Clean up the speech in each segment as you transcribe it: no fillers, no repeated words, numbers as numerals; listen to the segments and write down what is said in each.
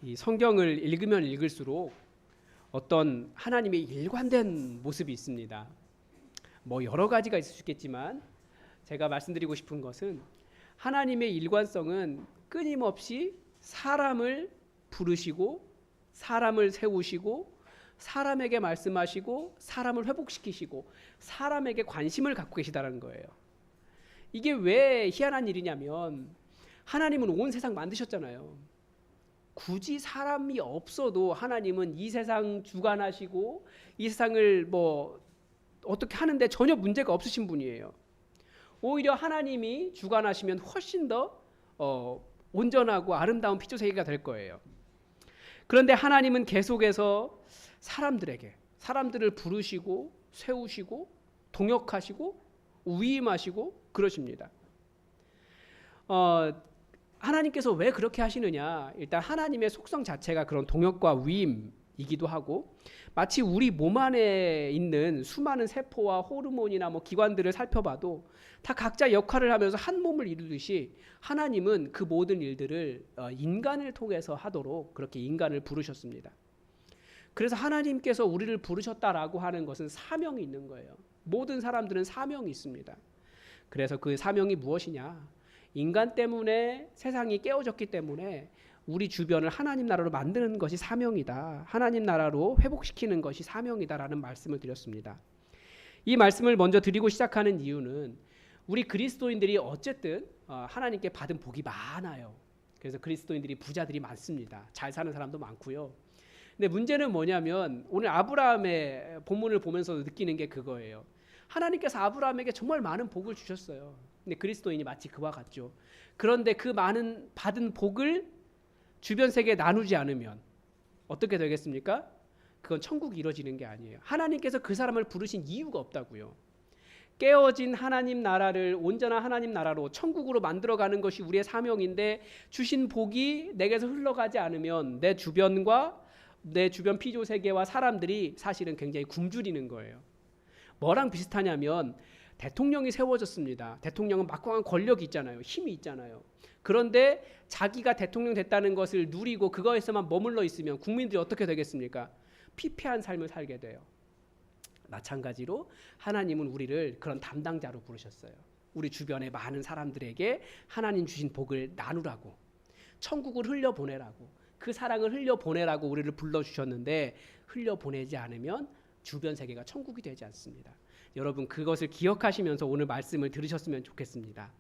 이 성경을 읽으면 읽을수록 어떤 하나님의 일관된 모습이 있습니다. 뭐 여러 가지가 있을 수 있겠지만 제가 말씀드리고 싶은 것은 하나님의 일관성은 끊임없이 사람을 부르시고 사람을 세우시고 사람에게 말씀하시고 사람을 회복시키시고 사람에게 관심을 갖고 계시다는 거예요. 이게 왜 희한한 일이냐면 하나님은 온 세상 만드셨잖아요. 굳이 사람이 없어도 하나님은 이 세상 주관하시고 이 세상을 뭐 어떻게 하는데 전혀 문제가 없으신 분이에요. 오히려 하나님이 주관하시면 훨씬 더 온전하고 아름다운 피조세계가 될 거예요. 그런데 하나님은 계속해서 사람들을 부르시고 세우시고 동역하시고 위임하시고 그러십니다. 하나님께서 왜 그렇게 하시느냐? 일단 하나님의 속성 자체가 그런 동역과 위임이기도 하고 마치 우리 몸 안에 있는 수많은 세포와 호르몬이나 뭐 기관들을 살펴봐도 다 각자 역할을 하면서 한 몸을 이루듯이 하나님은 그 모든 일들을 인간을 통해서 하도록 그렇게 인간을 부르셨습니다. 그래서 하나님께서 우리를 부르셨다라고 하는 것은 사명이 있는 거예요. 모든 사람들은 사명이 있습니다. 그래서 그 사명이 무엇이냐? 인간 때문에 세상이 깨어졌기 때문에 우리 주변을 하나님 나라로 만드는 것이 사명이다. 하나님 나라로 회복시키는 것이 사명이다라는 말씀을 드렸습니다. 이 말씀을 먼저 드리고 시작하는 이유는 우리 그리스도인들이 어쨌든 하나님께 받은 복이 많아요. 그래서 그리스도인들이 부자들이 많습니다. 잘 사는 사람도 많고요. 근데 문제는 뭐냐면 오늘 아브라함의 본문을 보면서 느끼는 게 그거예요. 하나님께서 아브라함에게 정말 많은 복을 주셨어요. 근데 그리스도인이 마치 그와 같죠. 그런데 그 많은 받은 복을 주변 세계에 나누지 않으면 어떻게 되겠습니까? 그건 천국이 이루어지는 게 아니에요. 하나님께서 그 사람을 부르신 이유가 없다고요. 깨어진 하나님 나라를 온전한 하나님 나라로 천국으로 만들어가는 것이 우리의 사명인데 주신 복이 내게서 흘러가지 않으면 내 주변과 내 주변 피조 세계와 사람들이 사실은 굉장히 굶주리는 거예요. 뭐랑 비슷하냐면 대통령이 세워졌습니다. 대통령은 막강한 권력이 있잖아요. 힘이 있잖아요. 그런데 자기가 대통령 됐다는 것을 누리고 그거에서만 머물러 있으면 국민들이 어떻게 되겠습니까? 피폐한 삶을 살게 돼요. 마찬가지로 하나님은 우리를 그런 담당자로 부르셨어요. 우리 주변의 많은 사람들에게 하나님 주신 복을 나누라고, 천국을 흘려보내라고, 그 사랑을 흘려보내라고 우리를 불러주셨는데 흘려보내지 않으면 주변 세계가 천국이 되지 않습니다. 여러분 그것을 기억하시면서 오늘 말씀을 들으셨으면 좋겠습니다.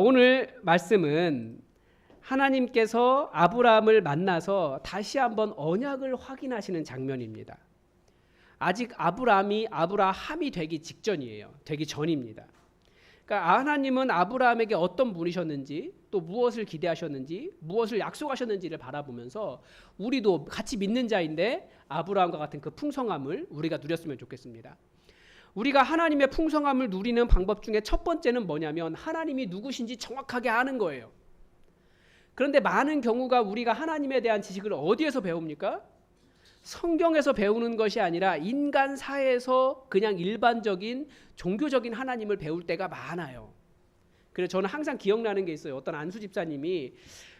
오늘 말씀은 하나님께서 아브라함을 만나서 다시 한번 언약을 확인하시는 장면입니다. 아직 아브라함이 되기 직전이에요. 되기 전입니다. 그러니까 하나님은 아브라함에게 어떤 분이셨는지 또 무엇을 기대하셨는지 무엇을 약속하셨는지를 바라보면서 우리도 같이 믿는 자인데 아브라함과 같은 그 풍성함을 우리가 누렸으면 좋겠습니다. 우리가 하나님의 풍성함을 누리는 방법 중에 첫 번째는 뭐냐면 하나님이 누구신지 정확하게 아는 거예요. 그런데 많은 경우가 우리가 하나님에 대한 지식을 어디에서 배웁니까? 성경에서 배우는 것이 아니라 인간사에서 그냥 일반적인 종교적인 하나님을 배울 때가 많아요. 그래서 저는 항상 기억나는 게 있어요. 어떤 안수 집사님이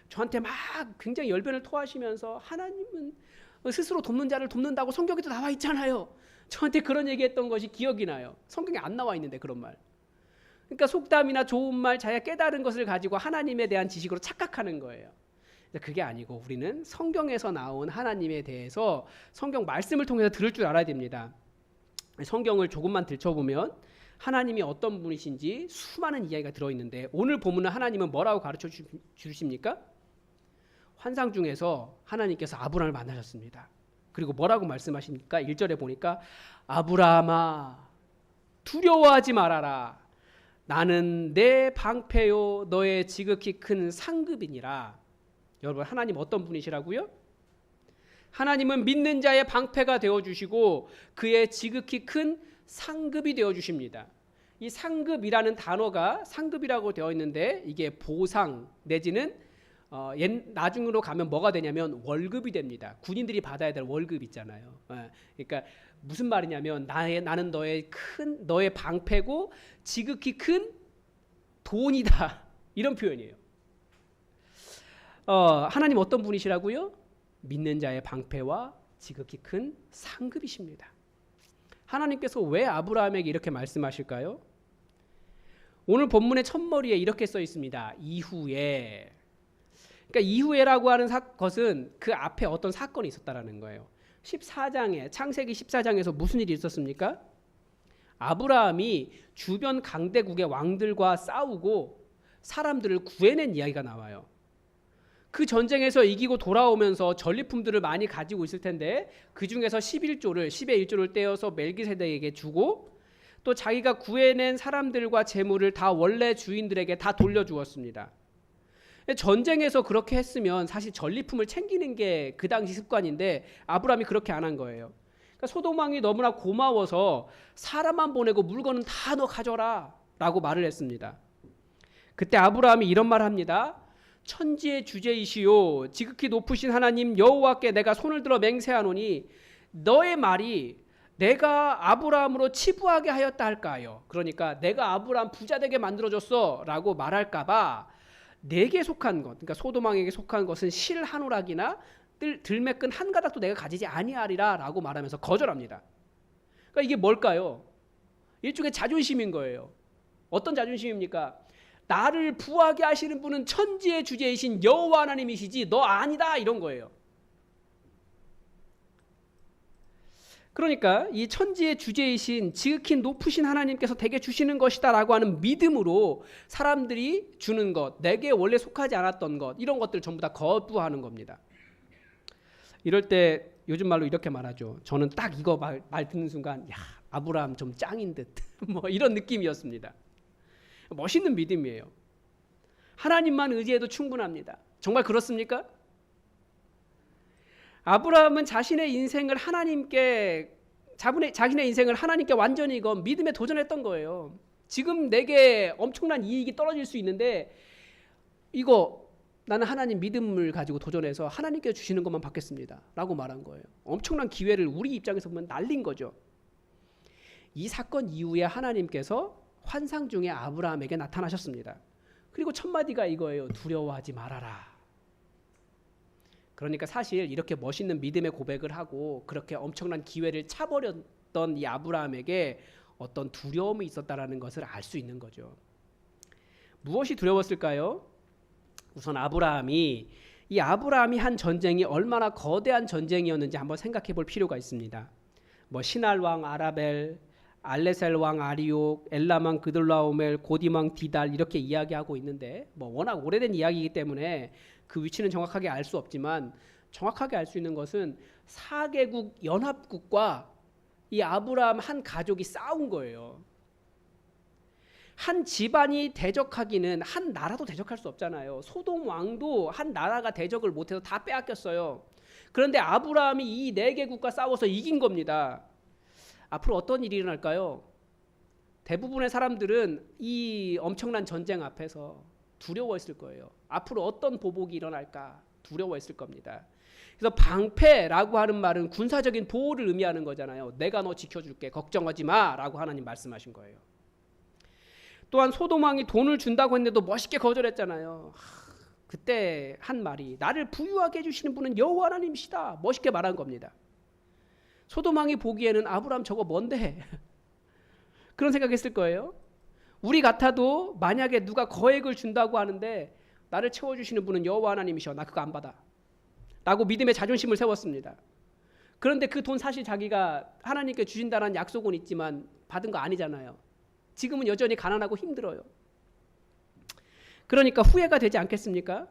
저한테 막 굉장히 열변을 토하시면서 하나님은 스스로 돕는 자를 돕는다고 성경에도 나와 있잖아요. 저한테 그런 얘기했던 것이 기억이 나요. 성경에 안 나와 있는데 그런 말. 그러니까 속담이나 좋은 말, 자기가 깨달은 것을 가지고 하나님에 대한 지식으로 착각하는 거예요. 그게 아니고 우리는 성경에서 나온 하나님에 대해서 성경 말씀을 통해서 들을 줄 알아야 됩니다. 성경을 조금만 들춰보면 하나님이 어떤 분이신지 수많은 이야기가 들어있는데 오늘 본문은 하나님은 뭐라고 가르쳐 주십니까? 환상 중에서 하나님께서 아브라함을 만나셨습니다. 그리고 뭐라고 말씀하십니까? 1절에 보니까 아브라함아 두려워하지 말아라. 나는 내 방패요 너의 지극히 큰 상급이니라. 여러분 하나님 어떤 분이시라고요? 하나님은 믿는 자의 방패가 되어주시고 그의 지극히 큰 상급이 되어주십니다. 이 상급이라는 단어가 상급이라고 되어 있는데 이게 보상 내지는 나중으로 가면 뭐가 되냐면 월급이 됩니다. 군인들이 받아야 될 월급 있잖아요. 그러니까 무슨 말이냐면 나는 너의 방패고 지극히 큰 돈이다. 이런 표현이에요. 하나님 어떤 분이시라고요? 믿는 자의 방패와 지극히 큰 상급이십니다. 하나님께서 왜 아브라함에게 이렇게 말씀하실까요? 오늘 본문의 첫머리에 이렇게 써 있습니다. 이후에. 그러니까 이후에라고 하는 것은 그 앞에 어떤 사건이 있었다라는 거예요. 14장에 창세기 14장에서 무슨 일이 있었습니까? 아브라함이 주변 강대국의 왕들과 싸우고 사람들을 구해낸 이야기가 나와요. 그 전쟁에서 이기고 돌아오면서 전리품들을 많이 가지고 있을 텐데 그 중에서 11조를 10의 1조를 떼어서 멜기세덱에게 주고 또 자기가 구해낸 사람들과 재물을 다 원래 주인들에게 다 돌려주었습니다. 전쟁에서 그렇게 했으면 사실 전리품을 챙기는 게 그 당시 습관인데 아브라함이 그렇게 안 한 거예요. 그러니까 소돔 왕이 너무나 고마워서 사람만 보내고 물건은 다 너 가져라 라고 말을 했습니다. 그때 아브라함이 이런 말을 합니다. 천지의 주제이시오 지극히 높으신 하나님 여호와께 내가 손을 들어 맹세하노니 너의 말이 내가 아브라함으로 치부하게 하였다 할까요? 그러니까 내가 아브라함 부자 되게 만들어줬어 라고 말할까봐 내게 속한 것, 그러니까 소돔 왕에게 속한 것은 실 한 오락이나 들매끈 한 가닥도 내가 가지지 아니하리라 라고 말하면서 거절합니다. 그러니까 이게 뭘까요? 일종의 자존심인 거예요. 어떤 자존심입니까? 나를 부하게 하시는 분은 천지의 주제이신 여호와 하나님이시지 너 아니다 이런 거예요. 그러니까 이 천지의 주제이신 지극히 높으신 하나님께서 내게 주시는 것이다 라고 하는 믿음으로 사람들이 주는 것, 내게 원래 속하지 않았던 것 이런 것들 전부 다 거부하는 겁니다. 이럴 때 요즘 말로 이렇게 말하죠. 저는 딱 이거 말 듣는 순간 야 아브라함 좀 짱인 듯 뭐 이런 느낌이었습니다. 멋있는 믿음이에요. 하나님만 의지해도 충분합니다. 정말 그렇습니까? 아브라함은 자신의 인생을 자기네 인생을 하나님께 완전히 믿음에 도전했던 거예요. 지금 내게 엄청난 이익이 떨어질 수 있는데 이거 나는 하나님 믿음을 가지고 도전해서 하나님께 주시는 것만 받겠습니다 라고 말한 거예요. 엄청난 기회를 우리 입장에서 보면 날린 거죠. 이 사건 이후에 하나님께서 환상 중에 아브라함에게 나타나셨습니다. 그리고 첫 마디가 이거예요. 두려워하지 말아라. 그러니까 사실 이렇게 멋있는 믿음의 고백을 하고 그렇게 엄청난 기회를 차버렸던 이 아브라함에게 어떤 두려움이 있었다라는 것을 알 수 있는 거죠. 무엇이 두려웠을까요? 우선 아브라함이 한 전쟁이 얼마나 거대한 전쟁이었는지 한번 생각해 볼 필요가 있습니다. 시날 왕 아라벨, 알레셀 왕 아리옥, 엘람 왕 그들라오멜, 고딤 왕 디달 이렇게 이야기하고 있는데 워낙 오래된 이야기이기 때문에 그 위치는 정확하게 알 수 없지만 정확하게 알 수 있는 것은 4개국 연합국과 이 아브라함 한 가족이 싸운 거예요. 한 집안이 대적하기는 한 나라도 대적할 수 없잖아요. 소돔 왕도 한 나라가 대적을 못해서 다 빼앗겼어요. 그런데 아브라함이 이 4개국과 싸워서 이긴 겁니다. 앞으로 어떤 일이 일어날까요? 대부분의 사람들은 이 엄청난 전쟁 앞에서 두려워했을 거예요. 앞으로 어떤 보복이 일어날까 두려워했을 겁니다. 그래서 방패라고 하는 말은 군사적인 보호를 의미하는 거잖아요. 내가 너 지켜줄게 걱정하지 마라고 하나님 말씀하신 거예요. 또한 소돔 왕이 돈을 준다고 했는데도 멋있게 거절했잖아요. 그때 한 말이 나를 부유하게 해주시는 분은 여호와 하나님이시다 멋있게 말한 겁니다. 소돔 왕이 보기에는 아브라함 저거 뭔데 그런 생각했을 거예요. 우리 같아도 만약에 누가 거액을 준다고 하는데 나를 채워주시는 분은 여호와 하나님이셔 나 그거 안 받아 라고 믿음의 자존심을 세웠습니다. 그런데 그 돈 사실 자기가 하나님께 주신다는 약속은 있지만 받은 거 아니잖아요. 지금은 여전히 가난하고 힘들어요. 그러니까 후회가 되지 않겠습니까?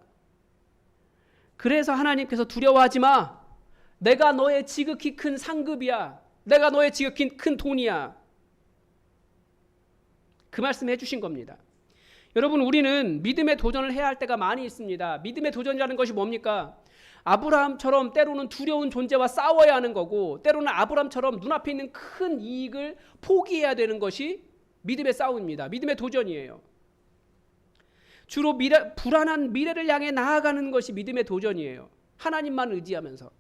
그래서 하나님께서 두려워하지 마. 내가 너의 지극히 큰 상급이야. 내가 너의 지극히 큰 돈이야. 그 말씀 해주신 겁니다. 여러분 우리는 믿음의 도전을 해야 할 때가 많이 있습니다. 믿음의 도전이라는 것이 뭡니까? 아브라함처럼 때로는 두려운 존재와 싸워야 하는 거고 때로는 아브라함처럼 눈앞에 있는 큰 이익을 포기해야 되는 것이 믿음의 싸움입니다. 믿음의 도전이에요. 주로 불안한 미래를 향해 나아가는 것이 믿음의 도전이에요. 하나님만 의지하면서.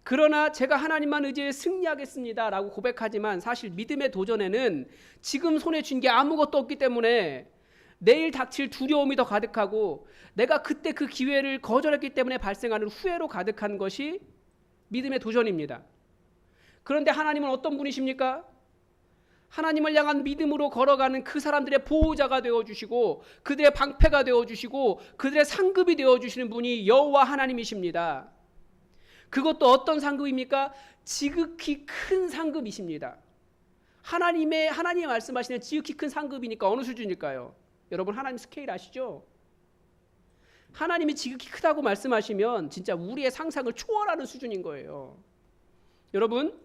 그러나 제가 하나님만 의지해 승리하겠습니다 라고 고백하지만 사실 믿음의 도전에는 지금 손에 쥔 게 아무것도 없기 때문에 내일 닥칠 두려움이 더 가득하고 내가 그때 그 기회를 거절했기 때문에 발생하는 후회로 가득한 것이 믿음의 도전입니다. 그런데 하나님은 어떤 분이십니까? 하나님을 향한 믿음으로 걸어가는 그 사람들의 보호자가 되어주시고 그들의 방패가 되어주시고 그들의 상급이 되어주시는 분이 여호와 하나님이십니다. 그것도 어떤 상급입니까? 지극히 큰 상급이십니다. 하나님이 말씀하시는 지극히 큰 상급이니까 어느 수준일까요? 여러분 하나님 스케일 아시죠? 하나님이 지극히 크다고 말씀하시면 진짜 우리의 상상을 초월하는 수준인 거예요. 여러분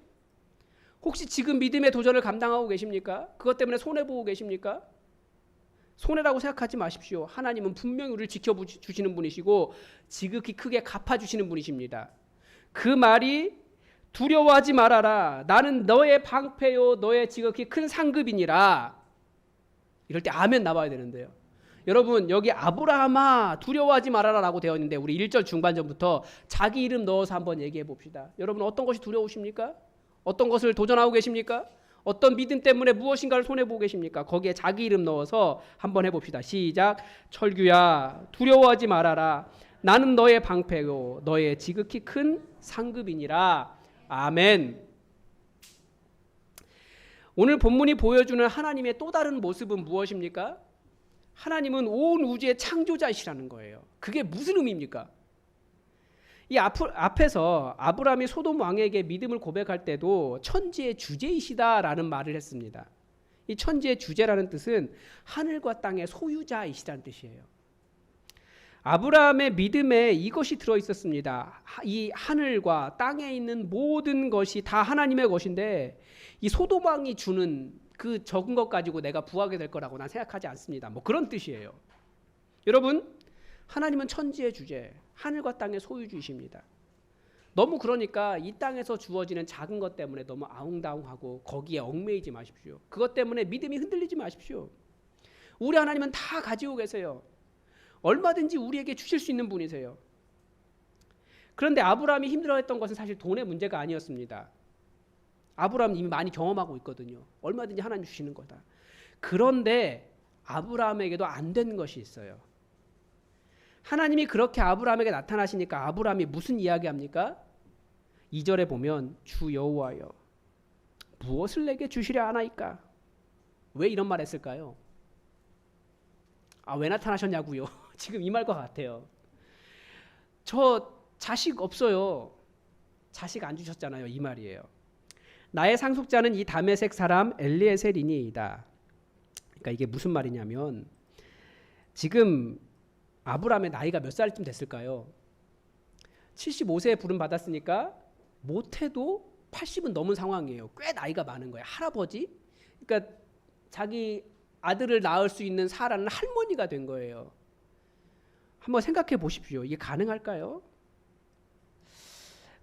혹시 지금 믿음의 도전을 감당하고 계십니까? 그것 때문에 손해보고 계십니까? 손해라고 생각하지 마십시오. 하나님은 분명히 우리를 지켜주시는 분이시고 지극히 크게 갚아주시는 분이십니다. 그 말이 두려워하지 말아라. 나는 너의 방패요 너의 지극히 큰 상급이니라. 이럴 때 아멘 나와야 되는데요. 여러분 여기 아브라함아 두려워하지 말아라 라고 되어 있는데 우리 1절 중반전부터 자기 이름 넣어서 한번 얘기해 봅시다. 여러분 어떤 것이 두려우십니까? 어떤 것을 도전하고 계십니까? 어떤 믿음 때문에 무엇인가를 손해보고 계십니까? 거기에 자기 이름 넣어서 한번 해봅시다. 시작. 철규야 두려워하지 말아라. 나는 너의 방패요 너의 지극히 큰 상급이니라. 아멘. 오늘 본문이 보여주는 하나님의 또 다른 모습은 무엇입니까? 하나님은 온 우주의 창조자이시라는 거예요. 그게 무슨 의미입니까? 이 앞에서 아브라함이 소돔 왕에게 믿음을 고백할 때도 천지의 주제이시다라는 말을 했습니다. 이 천지의 주제라는 뜻은 하늘과 땅의 소유자이시라는 뜻이에요. 아브라함의 믿음에 이것이 들어있었습니다. 이 하늘과 땅에 있는 모든 것이 다 하나님의 것인데 이 소돔 왕이 주는 그 적은 것 가지고 내가 부하게 될 거라고 난 생각하지 않습니다. 뭐 그런 뜻이에요. 여러분 하나님은 천지의 주제, 하늘과 땅의 소유주이십니다. 너무 그러니까 이 땅에서 주어지는 작은 것 때문에 너무 아웅다웅하고 거기에 얽매이지 마십시오. 그것 때문에 믿음이 흔들리지 마십시오. 우리 하나님은 다 가지고 계세요. 얼마든지 우리에게 주실 수 있는 분이세요. 그런데 아브라함이 힘들어했던 것은 사실 돈의 문제가 아니었습니다. 아브라함은 이미 많이 경험하고 있거든요. 얼마든지 하나님 주시는 거다. 그런데 아브라함에게도 안 된 것이 있어요. 하나님이 그렇게 아브라함에게 나타나시니까 아브라함이 무슨 이야기합니까? 2절에 보면 주 여호와여 무엇을 내게 주시려 하나이까? 왜 이런 말 했을까요? 왜 나타나셨냐고요? 지금 이 말과 같아요. 저 자식 없어요. 자식 안 주셨잖아요. 이 말이에요. 나의 상속자는 이 다메섹 사람 엘리에셀이니이다. 그러니까 이게 무슨 말이냐면 지금 아브라함의 나이가 몇 살쯤 됐을까요? 75세에 부름 받았으니까 못해도 80은 넘은 상황이에요. 꽤 나이가 많은 거예요. 할아버지? 그러니까 자기 아들을 낳을 수 있는 사라는 할머니가 된 거예요. 한번 생각해 보십시오. 이게 가능할까요?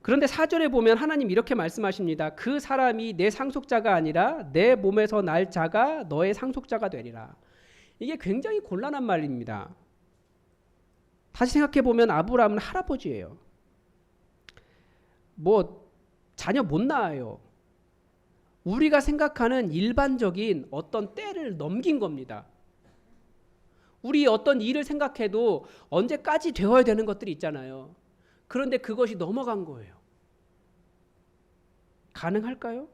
그런데 4절에 보면 하나님 이렇게 말씀하십니다. 그 사람이 내 상속자가 아니라 내 몸에서 날 자가 너의 상속자가 되리라. 이게 굉장히 곤란한 말입니다. 다시 생각해 보면 아브라함은 할아버지예요. 뭐 자녀 못 낳아요. 우리가 생각하는 일반적인 어떤 때를 넘긴 겁니다. 우리 어떤 일을 생각해도 언제까지 되어야 되는 것들이 있잖아요. 그런데 그것이 넘어간 거예요. 가능할까요?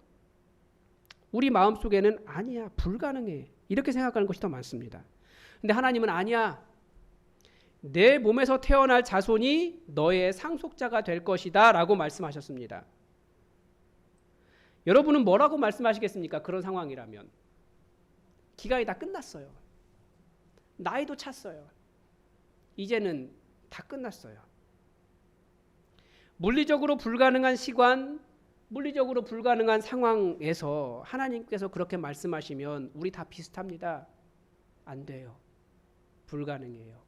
우리 마음속에는 아니야, 불가능해. 이렇게 생각하는 것이 더 많습니다. 근데 하나님은 아니야. 내 몸에서 태어날 자손이 너의 상속자가 될 것이다 라고 말씀하셨습니다. 여러분은 뭐라고 말씀하시겠습니까? 그런 상황이라면. 기간이 다 끝났어요. 나이도 찼어요. 이제는 다 끝났어요. 물리적으로 불가능한 시간, 물리적으로 불가능한 상황에서 하나님께서 그렇게 말씀하시면 우리 다 비슷합니다. 안 돼요. 불가능해요.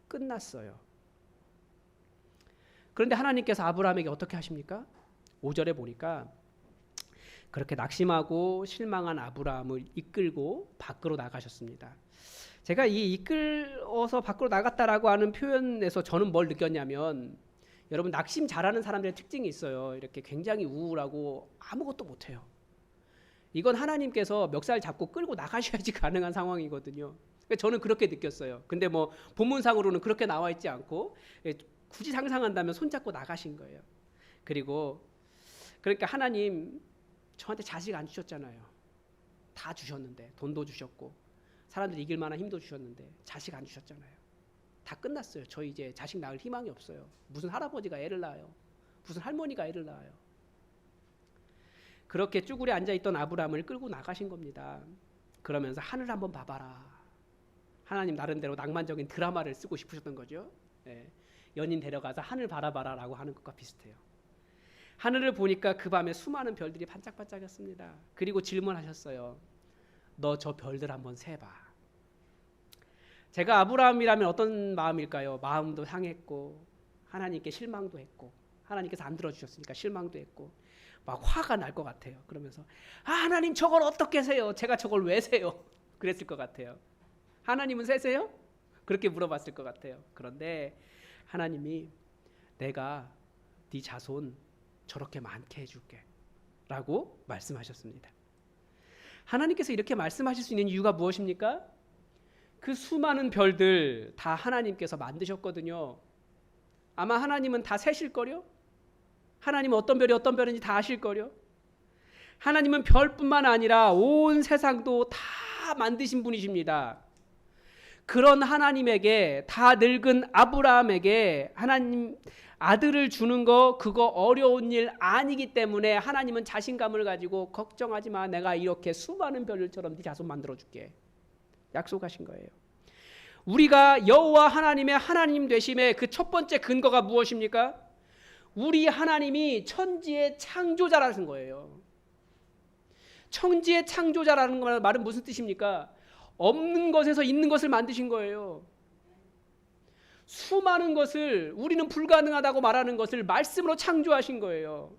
끝났어요. 그런데 하나님께서 아브라함에게 어떻게 하십니까? 5절에 보니까 그렇게 낙심하고 실망한 아브라함을 이끌고 밖으로 나가셨습니다. 제가 이 이끌어서 밖으로 나갔다라고 하는 표현에서 저는 뭘 느꼈냐면 여러분 낙심 잘하는 사람들의 특징이 있어요. 이렇게 굉장히 우울하고 아무것도 못해요. 이건 하나님께서 멱살 잡고 끌고 나가셔야지 가능한 상황이거든요. 저는 그렇게 느꼈어요. 근데 뭐 본문상으로는 그렇게 나와 있지 않고 굳이 상상한다면 손잡고 나가신 거예요. 그리고 그러니까 하나님 저한테 자식 안 주셨잖아요. 다 주셨는데, 돈도 주셨고 사람들 이길 만한 힘도 주셨는데 자식 안 주셨잖아요. 다 끝났어요. 저 이제 자식 낳을 희망이 없어요. 무슨 할아버지가 애를 낳아요. 무슨 할머니가 애를 낳아요. 그렇게 쭈그려 앉아있던 아브라함을 끌고 나가신 겁니다. 그러면서 하늘 한번 봐봐라. 하나님 나름대로 낭만적인 드라마를 쓰고 싶으셨던 거죠. 예. 연인 데려가서 하늘 바라봐라 라고 하는 것과 비슷해요. 하늘을 보니까 그 밤에 수많은 별들이 반짝반짝했습니다. 그리고 질문하셨어요. 너 저 별들 한번 세봐. 제가 아브라함이라면 어떤 마음일까요? 마음도 상했고 하나님께 실망도 했고 하나님께서 안 들어주셨으니까 실망도 했고 막 화가 날 것 같아요. 그러면서 하나님 저걸 어떻게 세요? 제가 저걸 왜 세요? 그랬을 것 같아요. 하나님은 세세요? 그렇게 물어봤을 것 같아요. 그런데 하나님이 내가 네 자손 저렇게 많게 해줄게 라고 말씀하셨습니다. 하나님께서 이렇게 말씀하실 수 있는 이유가 무엇입니까? 그 수많은 별들 다 하나님께서 만드셨거든요. 아마 하나님은 다 세실걸요? 하나님은 어떤 별인지 다 아실걸요? 하나님은 별뿐만 아니라 온 세상도 다 만드신 분이십니다. 그런 하나님에게, 다 늙은 아브라함에게 하나님 아들을 주는 거 그거 어려운 일 아니기 때문에 하나님은 자신감을 가지고 걱정하지 마, 내가 이렇게 수많은 별들처럼 네 자손 만들어줄게 약속하신 거예요. 우리가 여호와 하나님의 하나님 되심의 그 첫 번째 근거가 무엇입니까? 우리 하나님이 천지의 창조자라는 거예요. 천지의 창조자라는 말은 무슨 뜻입니까? 없는 것에서 있는 것을 만드신 거예요. 수많은 것을, 우리는 불가능하다고 말하는 것을 말씀으로 창조하신 거예요.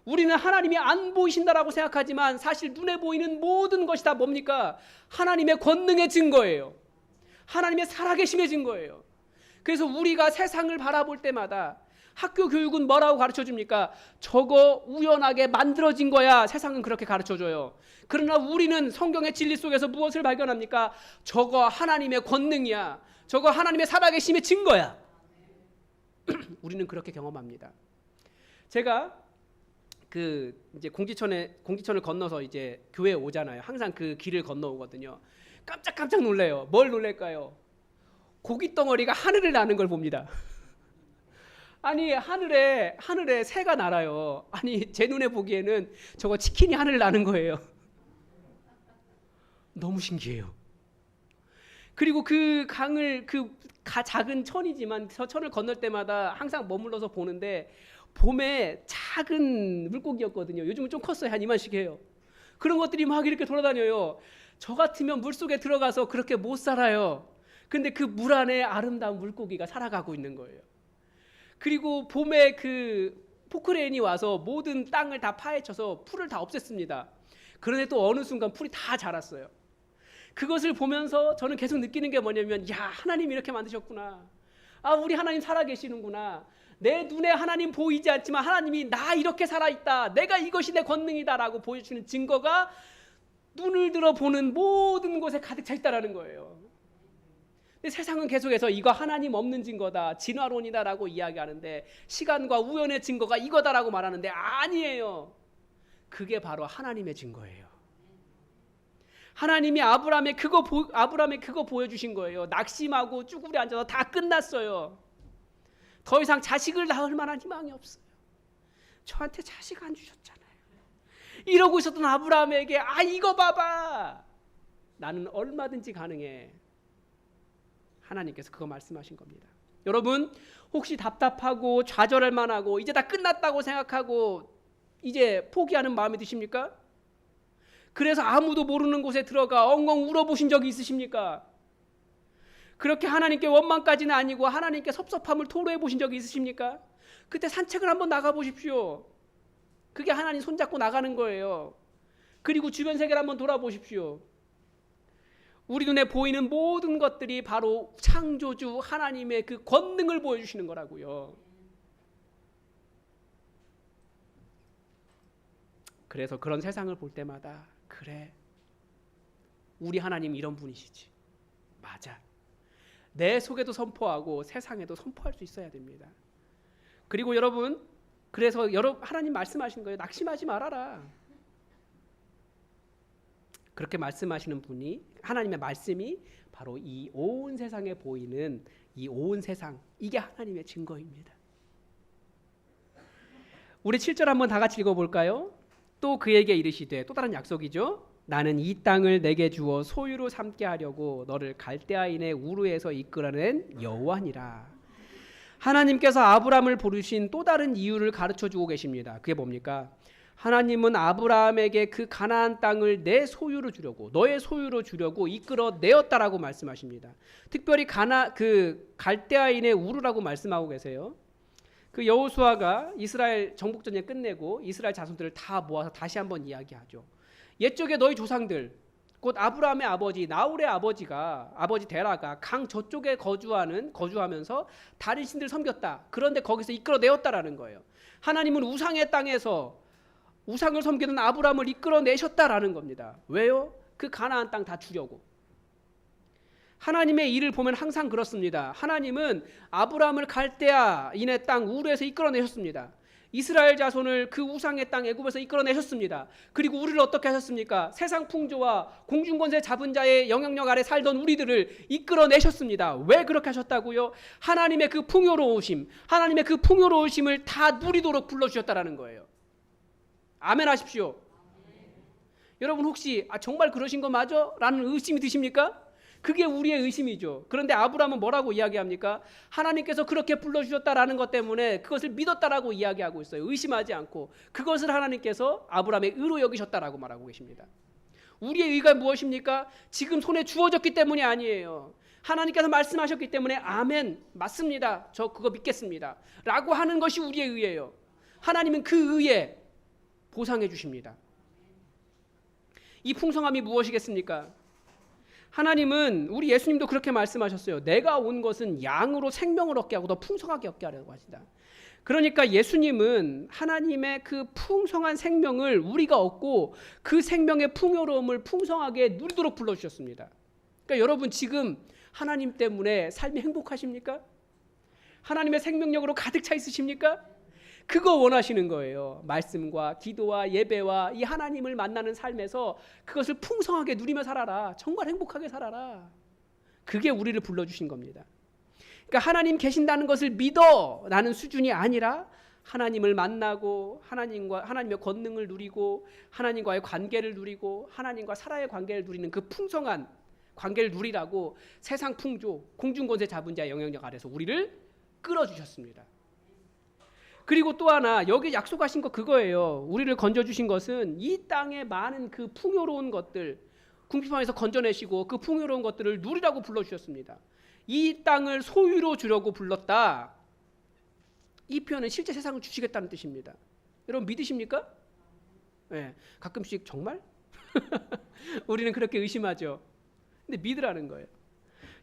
우리는 하나님이 안 보이신다라고 생각하지만 사실 눈에 보이는 모든 것이 다 뭡니까? 하나님의 권능의 증거예요. 하나님의 살아계심의 증거예요. 그래서 우리가 세상을 바라볼 때마다 학교 교육은 뭐라고 가르쳐줍니까? 저거 우연하게 만들어진 거야. 세상은 그렇게 가르쳐줘요. 그러나 우리는 성경의 진리 속에서 무엇을 발견합니까? 저거 하나님의 권능이야. 저거 하나님의 살아계심의 증거야. 우리는 그렇게 경험합니다. 제가 이제 공지천을 건너서 이제 교회에 오잖아요. 항상 그 길을 건너오거든요. 깜짝깜짝 놀래요. 뭘 놀랄까요? 고기 덩어리가 하늘을 나는 걸 봅니다. 아니 하늘에 새가 날아요. 아니 제 눈에 보기에는 저거 치킨이 하늘을 나는 거예요. 너무 신기해요. 그리고 그 강을 작은 천이지만 저 천을 건널 때마다 항상 머물러서 보는데 봄에 작은 물고기였거든요. 요즘은 좀 컸어요. 한 이만씩 해요. 그런 것들이 막 이렇게 돌아다녀요. 저 같으면 물속에 들어가서 그렇게 못 살아요. 근데 그 물 안에 아름다운 물고기가 살아가고 있는 거예요. 그리고 봄에 그 포크레인이 와서 모든 땅을 다 파헤쳐서 풀을 다 없앴습니다. 그런데 또 어느 순간 풀이 다 자랐어요. 그것을 보면서 저는 계속 느끼는 게 뭐냐면, 야, 하나님 이렇게 만드셨구나. 아, 우리 하나님 살아계시는구나. 내 눈에 하나님 보이지 않지만 하나님이 나 이렇게 살아있다. 내가 이것이 내 권능이다라고 보여주는 증거가 눈을 들어 보는 모든 곳에 가득 차 있다라는 거예요. 근데 세상은 계속해서 이거 하나님 없는 증거다, 진화론이다라고 이야기하는데, 시간과 우연의 증거가 이거다라고 말하는데 아니에요. 그게 바로 하나님의 증거예요. 하나님이 아브라함에 그거 보여주신 거예요. 낙심하고 쭈그려 앉아서 다 끝났어요. 더 이상 자식을 낳을 만한 희망이 없어요. 저한테 자식 안 주셨잖아요. 이러고 있었던 아브라함에게 이거 봐봐, 나는 얼마든지 가능해. 하나님께서 그거 말씀하신 겁니다. 여러분, 혹시 답답하고 좌절할 만하고 이제 다 끝났다고 생각하고 이제 포기하는 마음이 드십니까? 그래서 아무도 모르는 곳에 들어가 엉엉 울어보신 적이 있으십니까? 그렇게 하나님께 원망까지는 아니고 하나님께 섭섭함을 토로해 보신 적이 있으십니까? 그때 산책을 한번 나가 보십시오. 그게 하나님 손잡고 나가는 거예요. 그리고 주변 세계를 한번 돌아보십시오. 우리 눈에 보이는 모든 것들이 바로 창조주 하나님의 그 권능을 보여주시는 거라고요. 그래서 그런 세상을 볼 때마다, 그래, 우리 하나님 이런 분이시지. 맞아. 내 속에도 선포하고 세상에도 선포할 수 있어야 됩니다. 그리고 여러분, 그래서 하나님 말씀하신 거예요. 낙심하지 말아라. 그렇게 말씀하시는 분이, 하나님의 말씀이 바로 이 온 세상에 보이는 이 온 세상, 이게 하나님의 증거입니다. 우리 7절 한번 다 같이 읽어볼까요? 또 그에게 이르시되, 또 다른 약속이죠. 나는 이 땅을 내게 주어 소유로 삼게 하려고 너를 갈대아인의 우르에서 이끌어낸 여호와니라. 하나님께서 아브라함을 부르신 또 다른 이유를 가르쳐주고 계십니다. 그게 뭡니까? 하나님은 아브라함에게 그 가나안 땅을 내 소유로 주려고, 너의 소유로 주려고 이끌어내었다라고 말씀하십니다. 특별히 그 갈대아인의 우르라고 말씀하고 계세요. 그 여호수아가 이스라엘 정복전쟁 끝내고 이스라엘 자손들을 다 모아서 다시 한번 이야기하죠. 옛적에 너희 조상들, 곧 아브라함의 아버지 나홀의 아버지 데라가 강 저쪽에 거주하면서 다른 신들 섬겼다. 그런데 거기서 이끌어내었다라는 거예요. 하나님은 우상의 땅에서 우상을 섬기는 아브라함을 이끌어내셨다라는 겁니다. 왜요? 그 가나안 땅 다 주려고. 하나님의 일을 보면 항상 그렇습니다. 하나님은 아브라함을 갈대아인의 땅 우르에서 이끌어내셨습니다. 이스라엘 자손을 그 우상의 땅 애굽에서 이끌어내셨습니다. 그리고 우리를 어떻게 하셨습니까? 세상 풍조와 공중권세 잡은 자의 영향력 아래 살던 우리들을 이끌어내셨습니다. 왜 그렇게 하셨다고요? 하나님의 그 풍요로우심, 하나님의 그 풍요로우심을 다 누리도록 불러주셨다라는 거예요. 아멘 하십시오. 여러분 혹시 정말 그러신 거 맞아? 라는 의심이 드십니까? 그게 우리의 의심이죠. 그런데 아브라함은 뭐라고 이야기합니까? 하나님께서 그렇게 불러주셨다라는 것 때문에 그것을 믿었다라고 이야기하고 있어요. 의심하지 않고. 그것을 하나님께서 아브라함의 의로 여기셨다라고 말하고 계십니다. 우리의 의가 무엇입니까? 지금 손에 주어졌기 때문이 아니에요. 하나님께서 말씀하셨기 때문에 아멘, 맞습니다, 저 그거 믿겠습니다 라고 하는 것이 우리의 의예요. 하나님은 그 의에 보상해 주십니다. 이 풍성함이 무엇이겠습니까? 하나님은, 우리 예수님도 그렇게 말씀하셨어요. 내가 온 것은 양으로 생명을 얻게 하고 더 풍성하게 얻게 하려고 하신다. 그러니까 예수님은 하나님의 그 풍성한 생명을 우리가 얻고 그 생명의 풍요로움을 풍성하게 누리도록 불러주셨습니다. 그러니까 여러분 지금 하나님 때문에 삶이 행복하십니까? 하나님의 생명력으로 가득 차 있으십니까? 그거 원하시는 거예요. 말씀과 기도와 예배와 이 하나님을 만나는 삶에서 그것을 풍성하게 누리며 살아라. 정말 행복하게 살아라. 그게 우리를 불러주신 겁니다. 그러니까 하나님 계신다는 것을 믿어 라는 수준이 아니라 하나님을 만나고 하나님의 권능을 누리고 하나님과의 관계를 누리고 하나님과 살아의 관계를 누리는 그 풍성한 관계를 누리라고 세상 풍조, 공중권세 잡은 자의 영향력 아래서 우리를 끌어주셨습니다. 그리고 또 하나, 여기 약속하신 거 그거예요. 우리를 건져주신 것은 이 땅에 많은 그 풍요로운 것들, 궁핍함에서 건져내시고 그 풍요로운 것들을 누리라고 불러주셨습니다. 이 땅을 소유로 주려고 불렀다. 이 표현은 실제 세상을 주시겠다는 뜻입니다. 여러분 믿으십니까? 네, 가끔씩 정말? 우리는 그렇게 의심하죠. 근데 믿으라는 거예요.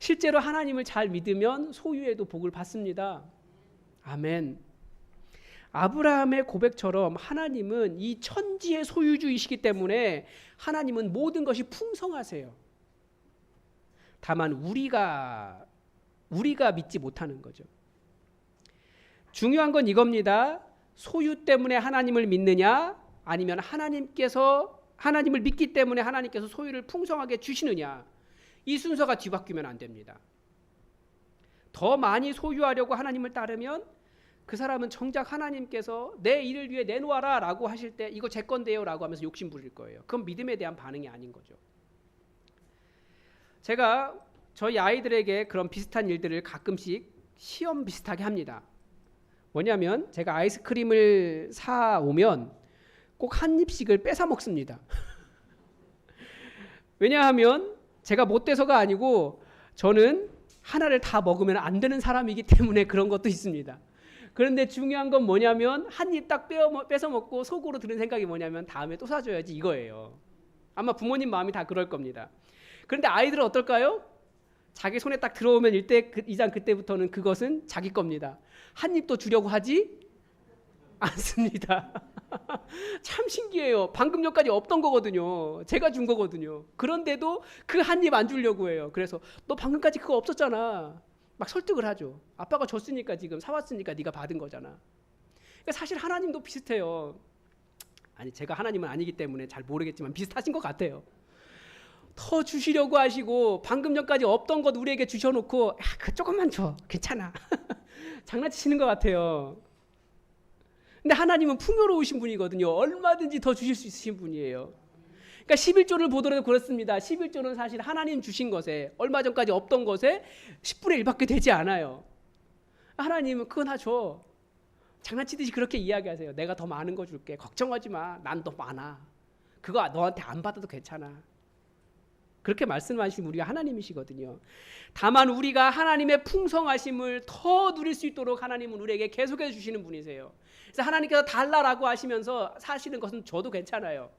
실제로 하나님을 잘 믿으면 소유에도 복을 받습니다. 아멘. 아브라함의 고백처럼 하나님은 이 천지의 소유주이시기 때문에 하나님은 모든 것이 풍성하세요. 다만 우리가 믿지 못하는 거죠. 중요한 건 이겁니다. 소유 때문에 하나님을 믿느냐, 아니면 하나님을 믿기 때문에 하나님께서 소유를 풍성하게 주시느냐, 이 순서가 뒤바뀌면 안 됩니다. 더 많이 소유하려고 하나님을 따르면 그 사람은 정작 하나님께서 내 일을 위해 내놓아라 라고 하실 때 이거 제 건데요 라고 하면서 욕심 부릴 거예요. 그건 믿음에 대한 반응이 아닌 거죠. 제가 저희 아이들에게 그런 비슷한 일들을 가끔씩 시험 비슷하게 합니다. 뭐냐면 제가 아이스크림을 사오면 꼭 한 입씩을 뺏어 먹습니다. 왜냐하면 제가 못돼서가 아니고 저는 하나를 다 먹으면 안 되는 사람이기 때문에 그런 것도 있습니다. 그런데 중요한 건 뭐냐면 한 입 딱 뺏어 먹고 속으로 드는 생각이 뭐냐면 다음에 또 사줘야지 이거예요. 아마 부모님 마음이 다 그럴 겁니다. 그런데 아이들은 어떨까요? 자기 손에 딱 들어오면 이장 그때부터는 그것은 자기 겁니다. 한 입도 주려고 하지 않습니다. 참 신기해요. 방금 전까지 없던 거거든요. 제가 준 거거든요. 그런데도 그 한 입 안 주려고 해요. 그래서 너 방금까지 그거 없었잖아. 막 설득을 하죠. 아빠가 줬으니까 지금 사왔으니까 네가 받은 거잖아. 그러니까 사실 하나님도 비슷해요. 아니 제가 하나님은 아니기 때문에 잘 모르겠지만 비슷하신 것 같아요. 더 주시려고 하시고 방금 전까지 없던 것 우리에게 주셔놓고 야, 그 조금만 줘. 괜찮아. 장난치시는 것 같아요. 근데 하나님은 풍요로우신 분이거든요. 얼마든지 더 주실 수 있으신 분이에요. 그러니까 11조를 보더라도 그렇습니다. 11조는 사실 하나님 주신 것에 얼마 전까지 없던 것에 10분의 1밖에 되지 않아요. 하나님은 그거 나 줘. 장난치듯이 그렇게 이야기하세요. 내가 더 많은 거 줄게. 걱정하지 마. 난 더 많아. 그거 너한테 안 받아도 괜찮아. 그렇게 말씀하시는 우리가 하나님이시거든요. 다만 우리가 하나님의 풍성하심을 더 누릴 수 있도록 하나님은 우리에게 계속해 주시는 분이세요. 그래서 하나님께서 달라라고 하시면서 사실은 것은 줘도 괜찮아요.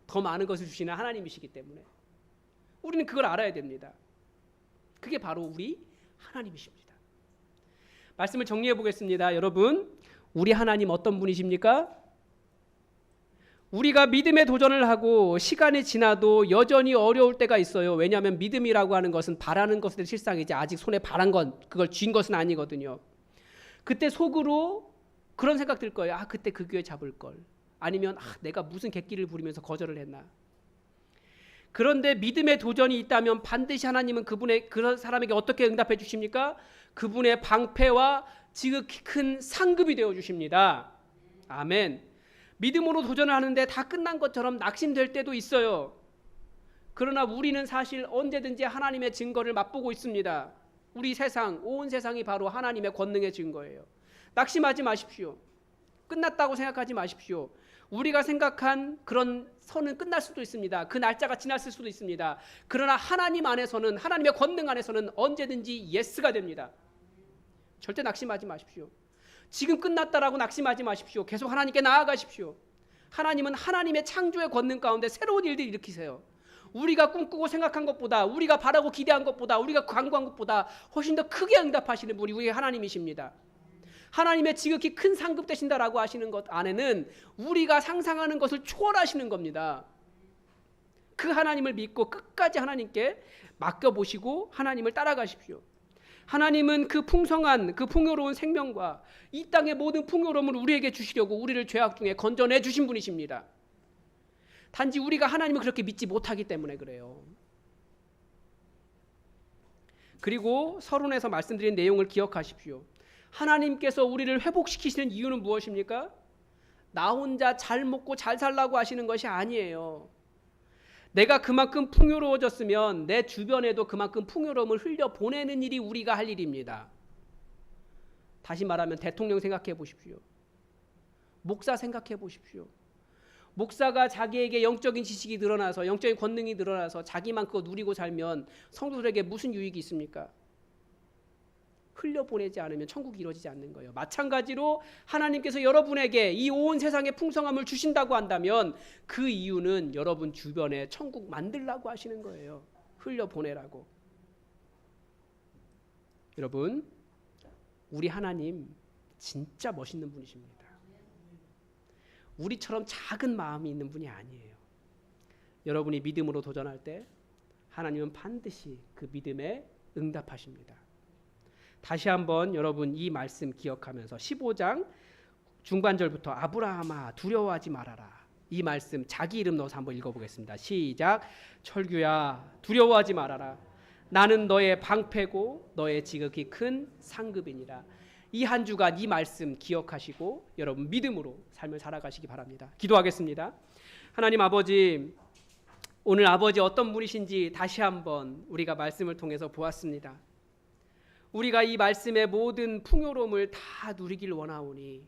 더 많은 것을 주시는 하나님이시기 때문에 우리는 그걸 알아야 됩니다. 그게 바로 우리 하나님이십니다. 말씀을 정리해 보겠습니다. 여러분, 우리 하나님 어떤 분이십니까? 우리가 믿음의 도전을 하고 시간이 지나도 여전히 어려울 때가 있어요. 왜냐하면 믿음이라고 하는 것은 바라는 것의 실상이지 아직 손에 바란 건 그걸 쥔 것은 아니거든요. 그때 속으로 그런 생각 들 거예요. 아, 그때 그 교회 잡을 걸. 아니면 내가 무슨 객기를 부리면서 거절을 했나. 그런데 믿음의 도전이 있다면 반드시 하나님은 그런 사람에게 어떻게 응답해 주십니까? 그분의 방패와 지극히 큰 상급이 되어 주십니다. 아멘. 믿음으로 도전을 하는데 다 끝난 것처럼 낙심될 때도 있어요. 그러나 우리는 사실 언제든지 하나님의 증거를 맛보고 있습니다. 우리 세상, 온 세상이 바로 하나님의 권능의 증거예요. 낙심하지 마십시오. 끝났다고 생각하지 마십시오. 우리가 생각한 그런 선은 끝날 수도 있습니다. 그 날짜가 지났을 수도 있습니다. 그러나 하나님 안에서는, 하나님의 권능 안에서는 언제든지 예스가 됩니다. 절대 낙심하지 마십시오. 지금 끝났다라고 낙심하지 마십시오. 계속 하나님께 나아가십시오. 하나님은 하나님의 창조의 권능 가운데 새로운 일들을 일으키세요. 우리가 꿈꾸고 생각한 것보다, 우리가 바라고 기대한 것보다, 우리가 간구한 것보다 훨씬 더 크게 응답하시는 분이 우리 하나님이십니다. 하나님의 지극히 큰 상급 되신다라고 하시는 것 안에는 우리가 상상하는 것을 초월하시는 겁니다. 그 하나님을 믿고 끝까지 하나님께 맡겨보시고 하나님을 따라가십시오. 하나님은 그 풍성한, 그 풍요로운 생명과 이 땅의 모든 풍요로움을 우리에게 주시려고 우리를 죄악 중에 건져내 주신 분이십니다. 단지 우리가 하나님을 그렇게 믿지 못하기 때문에 그래요. 그리고 서론에서 말씀드린 내용을 기억하십시오. 하나님께서 우리를 회복시키시는 이유는 무엇입니까? 나 혼자 잘 먹고 잘 살라고 하시는 것이 아니에요. 내가 그만큼 풍요로워졌으면 내 주변에도 그만큼 풍요로움을 흘려보내는 일이 우리가 할 일입니다. 다시 말하면 대통령 생각해 보십시오. 목사 생각해 보십시오. 목사가 자기에게 영적인 지식이 늘어나서, 영적인 권능이 늘어나서 자기만 그거 누리고 살면 성도들에게 무슨 유익이 있습니까? 흘려보내지 않으면 천국이 이루어지지 않는 거예요. 마찬가지로 하나님께서 여러분에게 이 온 세상의 풍성함을 주신다고 한다면 그 이유는 여러분 주변에 천국 만들라고 하시는 거예요. 흘려보내라고. 여러분, 우리 하나님 진짜 멋있는 분이십니다. 우리처럼 작은 마음이 있는 분이 아니에요. 여러분이 믿음으로 도전할 때 하나님은 반드시 그 믿음에 응답하십니다. 다시 한번 여러분 이 말씀 기억하면서 15장 중반절부터 아브라함아 두려워하지 말아라. 이 말씀 자기 이름 넣어서 한번 읽어보겠습니다. 시작. 철규야 두려워하지 말아라. 나는 너의 방패고 너의 지극히 큰 상급이니라. 이 한 주간 이 말씀 기억하시고 여러분 믿음으로 삶을 살아가시기 바랍니다. 기도하겠습니다. 하나님 아버지, 오늘 아버지 어떤 분이신지 다시 한번 우리가 말씀을 통해서 보았습니다. 우리가 이 말씀의 모든 풍요로움을 다 누리길 원하오니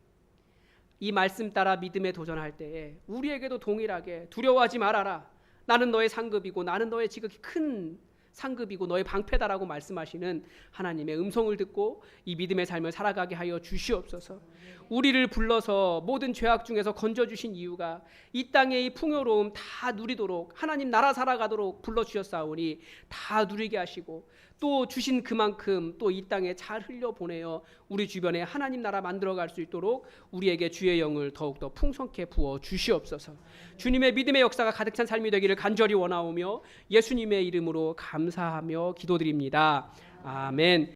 이 말씀 따라 믿음에 도전할 때에 우리에게도 동일하게 두려워하지 말아라. 나는 너의 상급이고 나는 너의 지극히 큰 상급이고 너의 방패다라고 말씀하시는 하나님의 음성을 듣고 이 믿음의 삶을 살아가게 하여 주시옵소서. 우리를 불러서 모든 죄악 중에서 건져주신 이유가 이 땅의 이 풍요로움 다 누리도록 하나님 나라 살아가도록 불러주셨사오니 다 누리게 하시고 또 주신 그만큼 또 이 땅에 잘 흘려보내어 우리 주변에 하나님 나라 만들어갈 수 있도록 우리에게 주의 영을 더욱더 풍성케 부어 주시옵소서. 주님의 믿음의 역사가 가득 찬 삶이 되기를 간절히 원하오며 예수님의 이름으로 감사하며 기도드립니다. 아멘.